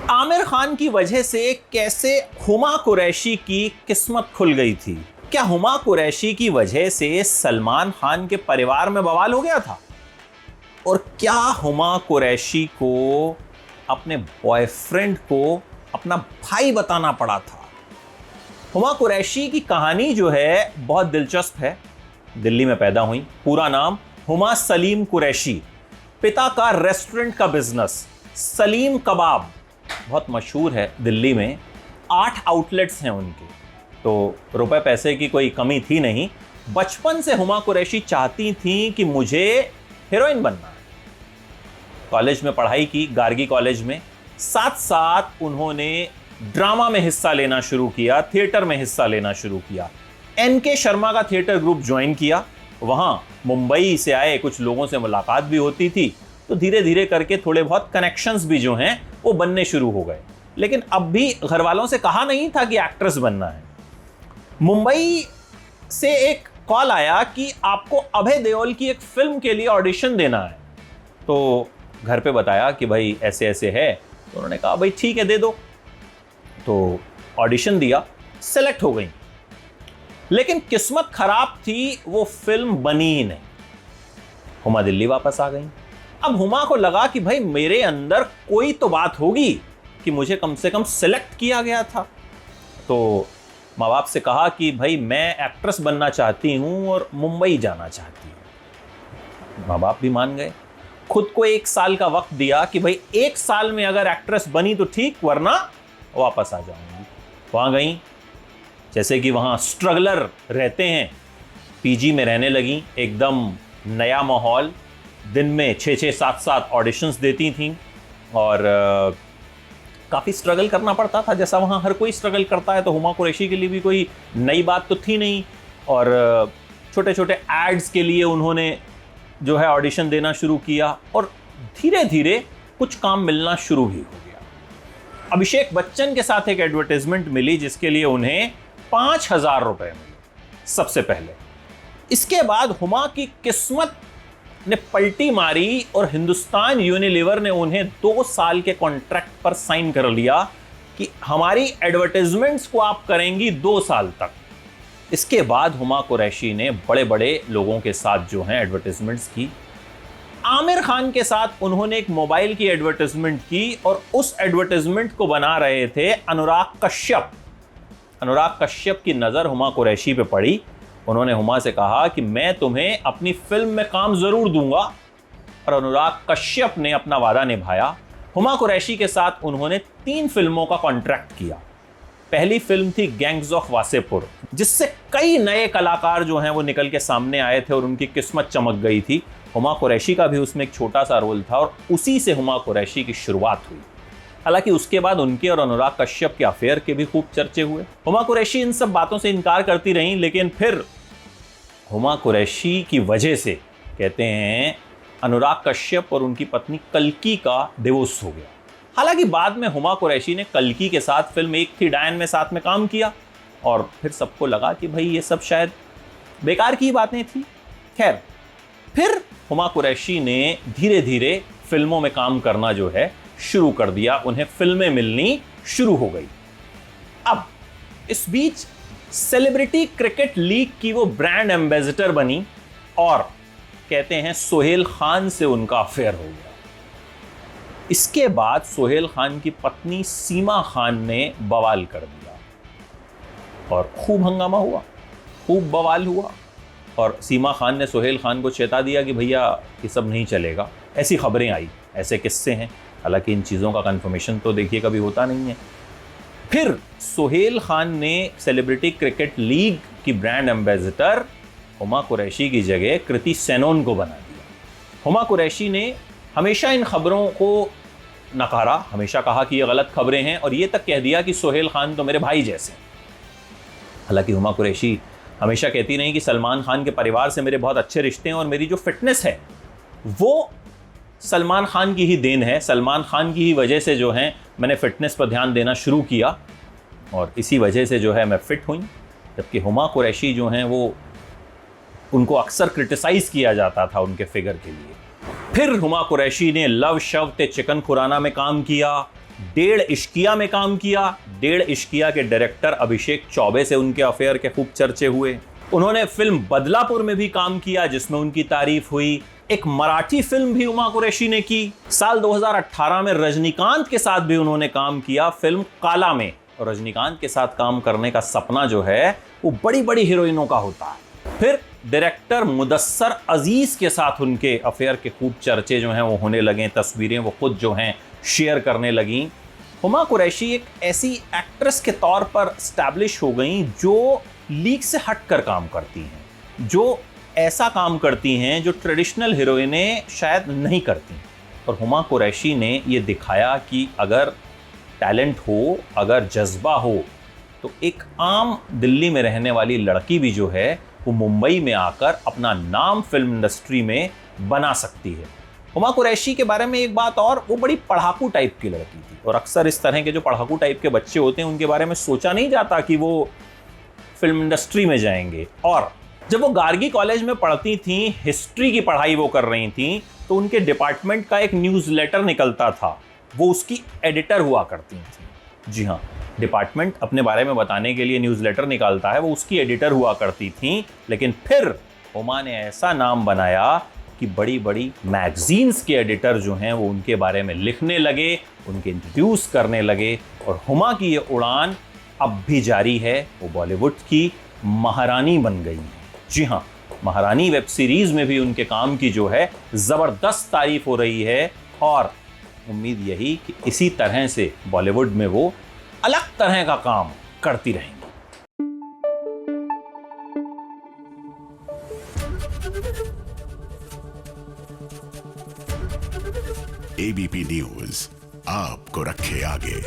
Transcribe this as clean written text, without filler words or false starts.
आमिर खान की वजह से कैसे हुमा कुरैशी की किस्मत खुल गई थी? क्या हुमा कुरैशी की वजह से सलमान खान के परिवार में बवाल हो गया था? और क्या हुमा कुरैशी को अपने बॉयफ्रेंड को अपना भाई बताना पड़ा था? हुमा कुरैशी की कहानी जो है बहुत दिलचस्प है। दिल्ली में पैदा हुई, पूरा नाम हुमा सलीम कुरैशी, पिता का रेस्टोरेंट का बिजनेस सलीम कबाब बहुत मशहूर है दिल्ली में। 8 आउटलेट्स हैं उनके, तो रुपए पैसे की कोई कमी थी नहीं। बचपन से हुमा कुरैशी चाहती थी कि मुझे हीरोइन बनना है। कॉलेज में पढ़ाई की, गार्गी कॉलेज में। साथ साथ उन्होंने ड्रामा में हिस्सा लेना शुरू किया, थिएटर में हिस्सा लेना शुरू किया। एनके शर्मा का थिएटर ग्रुप ज्वाइन किया। वहां मुंबई से आए कुछ लोगों से मुलाकात भी होती थी, तो धीरे धीरे करके थोड़े बहुत कनेक्शंस भी जो हैं वो बनने शुरू हो गए। लेकिन अब भी घर वालों से कहा नहीं था कि एक्ट्रेस बनना है। मुंबई से एक कॉल आया कि आपको अभय देओल की एक फिल्म के लिए ऑडिशन देना है। तो घर पे बताया कि भाई ऐसे ऐसे है। तो उन्होंने कहा भाई ठीक है, दे दो। तो ऑडिशन दिया, सेलेक्ट हो गई। लेकिन किस्मत खराब थी, वो फिल्म बनी ही नहीं। हुमा दिल्ली वापस आ गई। अब हुमा को लगा कि भाई मेरे अंदर कोई तो बात होगी कि मुझे कम से कम सेलेक्ट किया गया था। तो माँ बाप से कहा कि भाई मैं एक्ट्रेस बनना चाहती हूँ और मुंबई जाना चाहती हूँ। माँ बाप भी मान गए। खुद को 1 साल का वक्त दिया कि भाई 1 साल में अगर एक्ट्रेस बनी तो ठीक, वरना वापस आ जाऊंगी। वहाँ गई, जैसे कि वहाँ स्ट्रगलर रहते हैं, पीजी में रहने लगी। एकदम नया माहौल, दिन में 6-6, 7-7 ऑडिशंस देती थीं और काफ़ी स्ट्रगल करना पड़ता था, जैसा वहाँ हर कोई स्ट्रगल करता है। तो हुमा कुरैशी के लिए भी कोई नई बात तो थी नहीं। और छोटे छोटे एड्स के लिए उन्होंने जो है ऑडिशन देना शुरू किया और धीरे धीरे कुछ काम मिलना शुरू ही हो गया। अभिषेक बच्चन के साथ एक एडवर्टाइजमेंट मिली जिसके लिए उन्हें 5,000 रुपए मिले सबसे पहले। इसके बाद हुमा की किस्मत ने पलटी मारी और हिंदुस्तान यूनिलीवर ने उन्हें 2 साल के कॉन्ट्रैक्ट पर साइन कर लिया कि हमारी एडवर्टाइजमेंट्स को आप करेंगी 2 साल तक। इसके बाद हुमा कुरैशी ने बड़े बड़े लोगों के साथ जो हैं एडवर्टाइजमेंट्स की। आमिर खान के साथ उन्होंने एक मोबाइल की एडवर्टाइजमेंट की और उस एडवर्टाइजमेंट को बना रहे थे अनुराग कश्यप। अनुराग कश्यप की नज़र हुमा कुरैशी पे पड़ी। उन्होंने हुमा से कहा कि मैं तुम्हें अपनी फिल्म में काम ज़रूर दूंगा, और अनुराग कश्यप ने अपना वादा निभाया। हुमा कुरैशी के साथ उन्होंने 3 फिल्मों का कॉन्ट्रैक्ट किया। पहली फिल्म थी गैंग्स ऑफ वासेपुर, जिससे कई नए कलाकार जो हैं वो निकल के सामने आए थे और उनकी किस्मत चमक गई थी। हुमा कुरैशी का भी उसमें एक छोटा सा रोल था और उसी से हुमा कुरैशी की शुरुआत हुई। हालांकि उसके बाद उनके और अनुराग कश्यप के अफेयर के भी खूब चर्चे हुए। हुमा कुरैशी इन सब बातों से इनकार करती रहीं, लेकिन फिर हुमा कुरैशी की वजह से कहते हैं अनुराग कश्यप और उनकी पत्नी कल्की का डिवोर्स हो गया। हालांकि बाद में हुमा कुरैशी ने कल्की के साथ फिल्म एक थी डायन में साथ में काम किया और फिर सबको लगा कि भाई ये सब शायद बेकार की बातें थी। खैर, फिर हुमा कुरैशी ने धीरे धीरे फिल्मों में काम करना जो है शुरू कर दिया। उन्हें फिल्में मिलनी शुरू हो गई। अब इस बीच सेलिब्रिटी क्रिकेट लीग की वो ब्रांड एम्बेसडर बनी और कहते हैं सोहेल खान से उनका अफेयर हो गया। इसके बाद सोहेल खान की पत्नी सीमा खान ने बवाल कर दिया और खूब हंगामा हुआ, खूब बवाल हुआ। और सीमा खान ने सोहेल खान को चेता दिया कि भैया ये सब नहीं चलेगा। ऐसी खबरें आई, ऐसे किस्से हैं। हालांकि इन चीज़ों का कंफर्मेशन तो देखिए कभी होता नहीं है। फिर सोहेल खान ने सेलिब्रिटी क्रिकेट लीग की ब्रांड एम्बेसडर हुमा कुरैशी की जगह कृति सेनन को बना दिया। हुमा कुरैशी ने हमेशा इन खबरों को नकारा, हमेशा कहा कि ये गलत खबरें हैं और ये तक कह दिया कि सोहेल खान तो मेरे भाई जैसे। हालांकि हुमा कुरैशी हमेशा कहती नहीं कि सलमान खान के परिवार से मेरे बहुत अच्छे रिश्ते हैं और मेरी जो फिटनेस है वो सलमान खान की ही देन है। सलमान खान की ही वजह से जो है मैंने फिटनेस पर ध्यान देना शुरू किया और इसी वजह से जो है मैं फिट हुई। जबकि हुमा कुरैशी जो हैं वो उनको अक्सर क्रिटिसाइज़ किया जाता था उनके फिगर के लिए। फिर हुमा कुरैशी ने लव शव ते चिकन खुराना में काम किया, डेढ़ इश्किया में काम किया। डेढ़ इश्किया के डायरेक्टर अभिषेक चौबे से उनके अफेयर के खूब चर्चे हुए। उन्होंने फिल्म बदलापुर में भी काम किया जिसमें उनकी तारीफ हुई। एक मराठी फिल्म भी हुमा कुरैशी ने की। साल 2018 में रजनीकांत के साथ भी उन्होंने काम किया फिल्म काला में। और रजनीकांत के साथ काम करने का सपना जो है वो बड़ी बड़ी हीरोइनों का होता है। फिर डायरेक्टर मुदस्सर अजीज के साथ उनके अफेयर के खूब चर्चे जो हैं वो होने लगे। तस्वीरें वो खुद जो हैं शेयर करने लगी। हुमा कुरैशी एक ऐसी एक्ट्रेस के तौर पर स्टैब्लिश हो गई जो लीग से हटकर काम करती हैं, जो ऐसा काम करती हैं जो ट्रेडिशनल हीरोइनें शायद नहीं करती। और हुमा कुरैशी ने ये दिखाया कि अगर टैलेंट हो, अगर जज्बा हो, तो एक आम दिल्ली में रहने वाली लड़की भी जो है वो मुंबई में आकर अपना नाम फिल्म इंडस्ट्री में बना सकती है। हुमा कुरैशी के बारे में एक बात और, वो बड़ी पढ़ाकू टाइप की लड़की थी। और अक्सर इस तरह के जो पढ़ाकू टाइप के बच्चे होते हैं उनके बारे में सोचा नहीं जाता कि वो फिल्म इंडस्ट्री में जाएंगे। और जब वो गार्गी कॉलेज में पढ़ती थी, हिस्ट्री की पढ़ाई वो कर रही थी, तो उनके डिपार्टमेंट का एक न्यूज़लेटर निकलता था, वो उसकी एडिटर हुआ करती थी। जी हाँ, डिपार्टमेंट अपने बारे में बताने के लिए न्यूज़लेटर निकालता है, वो उसकी एडिटर हुआ करती थी। लेकिन फिर हुमा ने ऐसा नाम बनाया कि बड़ी बड़ी मैगजीन्स के एडिटर जो हैं वो उनके बारे में लिखने लगे, उनके इंट्रोड्यूस करने लगे। और हुमा की ये उड़ान अब भी जारी है। वो बॉलीवुड की महारानी बन गई है। जी हाँ, महारानी वेब सीरीज में भी उनके काम की जो है ज़बरदस्त तारीफ हो रही है। और उम्मीद यही कि इसी तरह से बॉलीवुड में वो अलग तरह का काम करती रहेंगी। एबीपी न्यूज़ आपको रखे आगे।